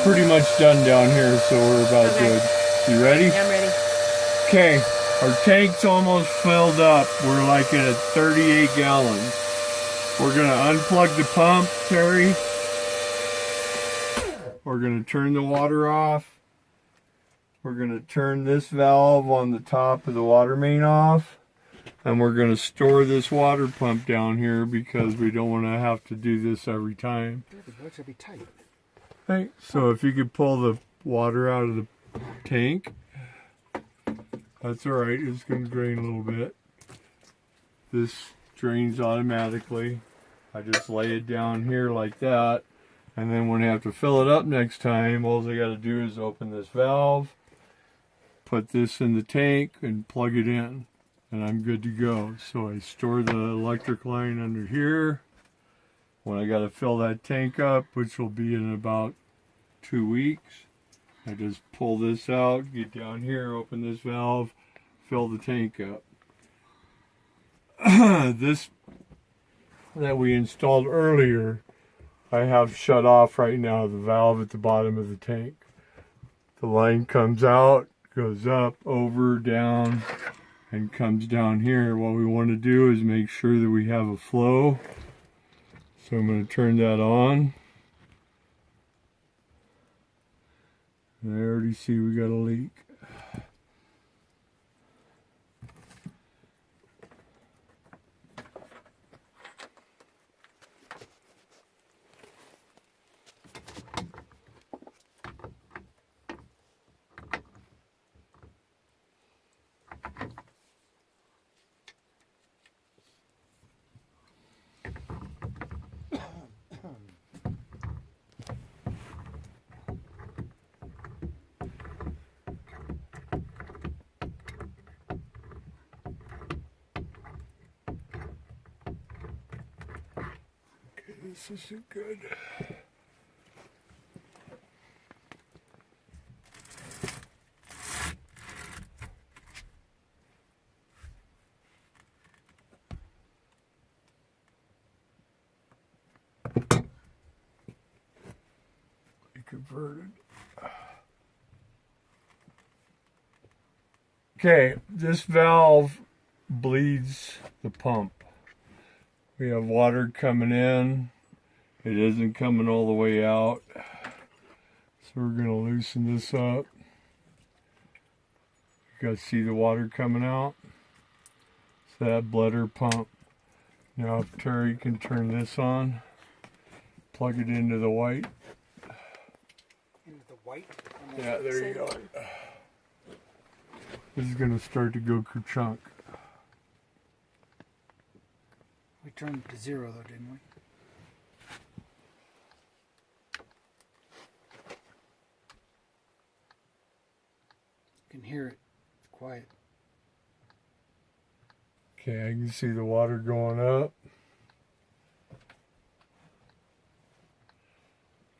Pretty much done down here, so we're about good. You ready? Yeah, I'm ready. Okay, our tank's almost filled up. We're like at 38 gallons. We're gonna unplug the pump, Terry. We're gonna turn the water off. We're gonna turn this valve on the top of the water main off. And we're gonna store this water pump down here because we don't wanna have to do this every time. That should be tight. Okay, so if you could pull the water out of the tank, that's all right. It's going to drain a little bit. This drains automatically. I just lay it down here like that, and then when I have to fill it up next time, all I got to do is open this valve, put this in the tank, and plug it in, and I'm good to go. So I store the electric line under here. When I got to fill that tank up, which will be in about 2 weeks, I just pull this out, get down here, open this valve, fill the tank up. This that we installed earlier, I have shut off right now, the valve at the bottom of the tank. The line comes out, goes up, over, down, and comes down here. What we want to do is make sure that we have a flow. So I'm going to turn that on. And I already see we got a leak. This isn't good. Be converted. Okay, this valve bleeds the pump. We have water coming in. It isn't coming all the way out. So we're going to loosen this up. You guys see the water coming out? It's that bladder pump. Now if Terry can turn this on, plug it into the white. Into the white? Yeah, there you go. This is going to start to go kerchunk. We turned it to 0 though, didn't we? You can hear it. It's quiet. Okay, I can see the water going up.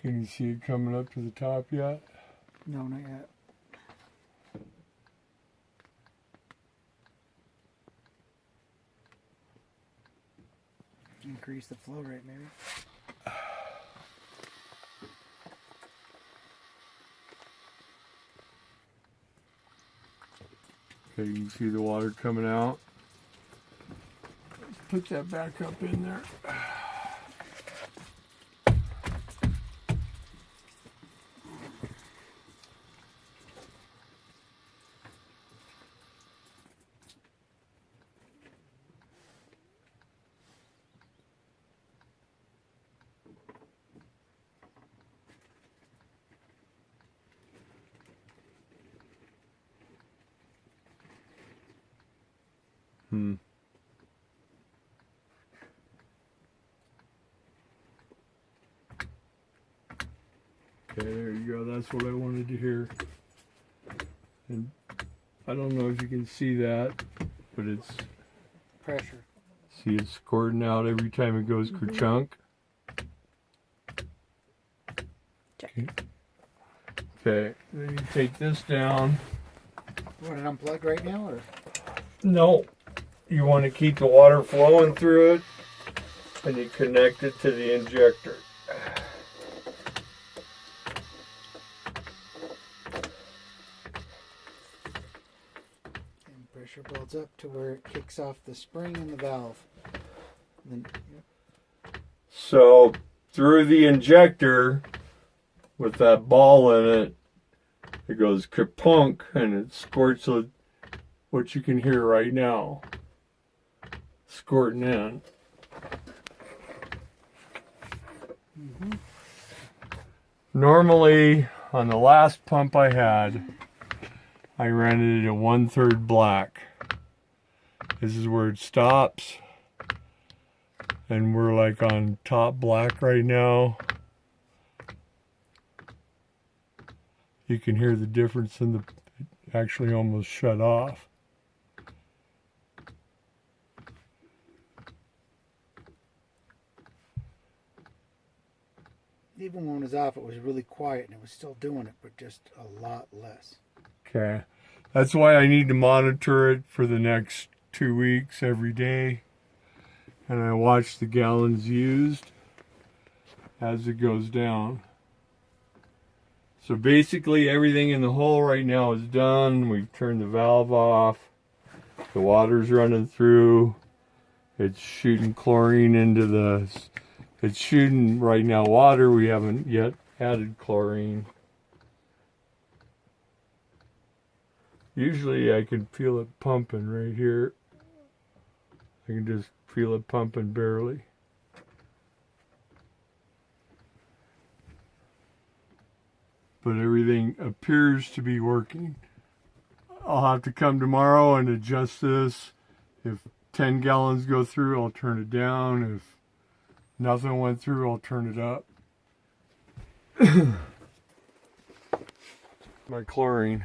Can you see it coming up to the top yet? No, not yet. Increase the flow rate, maybe. Okay, you can see the water coming out. Let's put that back up in there. Okay, there you go. That's what I wanted to hear. And I don't know if you can see that, but it's Pressure. see it's squirting out every time it goes kerchunk. Check. Okay, then you take this down. You want it unplugged right now, or? No, you want to keep the water flowing through it, and you connect it to the injector. Pressure builds up to where it kicks off the spring and the valve. And then, So through the injector with that ball in it, it goes kerplunk and it squirts what you can hear right now. Squirting in. Normally, on the last pump I had, I ran it at 1/3 black. This is where it stops. And we're like on top black right now. You can hear the difference in it actually almost shut off. even when it was off, it was really quiet and it was still doing it, but just a lot less. Okay. That's why I need to monitor it for the next 2 weeks every day. And I watch the gallons used as it goes down. So basically everything in the hole right now is done. We've turned the valve off. The water's running through. It's shooting chlorine into it's shooting right now water. We haven't yet added chlorine. Usually I can feel it pumping right here. I can just feel it pumping barely. But everything appears to be working. I'll have to come tomorrow and adjust this. If 10 gallons go through, I'll turn it down. If nothing went through, I'll turn it up. My chlorine.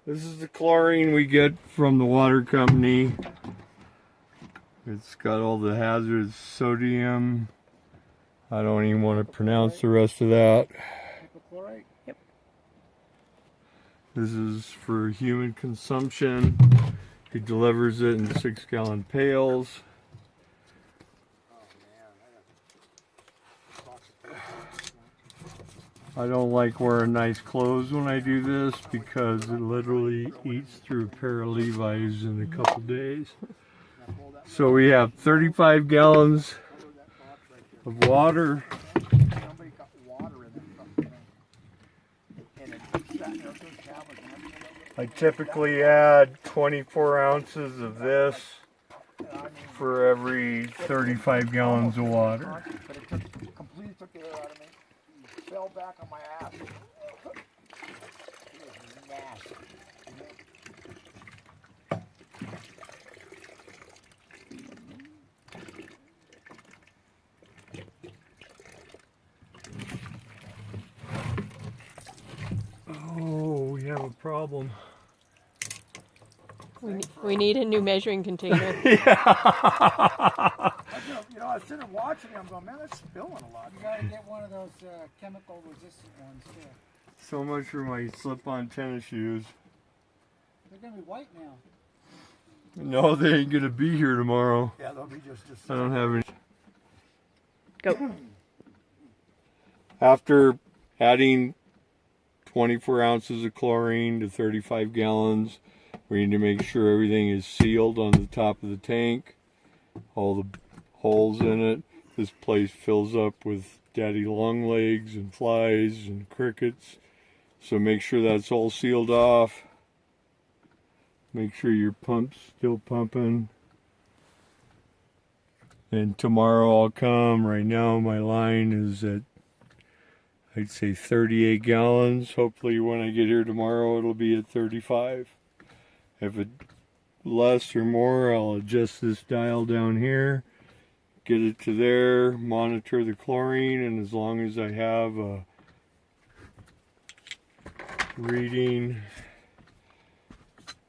This is the chlorine we get from the water company. It's got all the hazardous sodium. I don't even want to pronounce the rest of that. Yep. This is for human consumption. He delivers it in 6-gallon pails. I don't like wearing nice clothes when I do this because it literally eats through a pair of Levi's in a couple days. So we have 35 gallons of water. I typically add 24 ounces of this for every 35 gallons of water. But it completely took the air out of me. Fell back on my ass. It was nasty. Oh, we have a problem. We need a new measuring container. Yeah. You know, I was sitting watching it, I'm going, man, that's spilling a lot. You gotta get one of those chemical resistant ones too. So much for my slip-on tennis shoes. They're gonna be white now. No, they ain't gonna be here tomorrow. Yeah, they'll be just I don't have any. Go. After adding 24 ounces of chlorine to 35 gallons, we need to make sure everything is sealed on the top of the tank. All the holes in it. This place fills up with daddy long legs and flies and crickets. So make sure that's all sealed off. Make sure your pump's still pumping. And tomorrow I'll come. Right now my line is at, I'd say 38 gallons. Hopefully when I get here tomorrow it'll be at 35. If it's less or more, I'll adjust this dial down here, get it to there, monitor the chlorine, and as long as I have a reading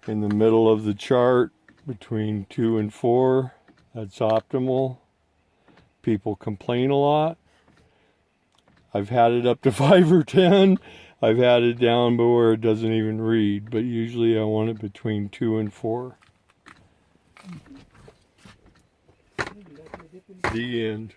in the middle of the chart between 2 and 4, that's optimal. People complain a lot. I've had it up to 5 or 10. I've had it down but where it doesn't even read, but usually I want it between 2 and 4. The end.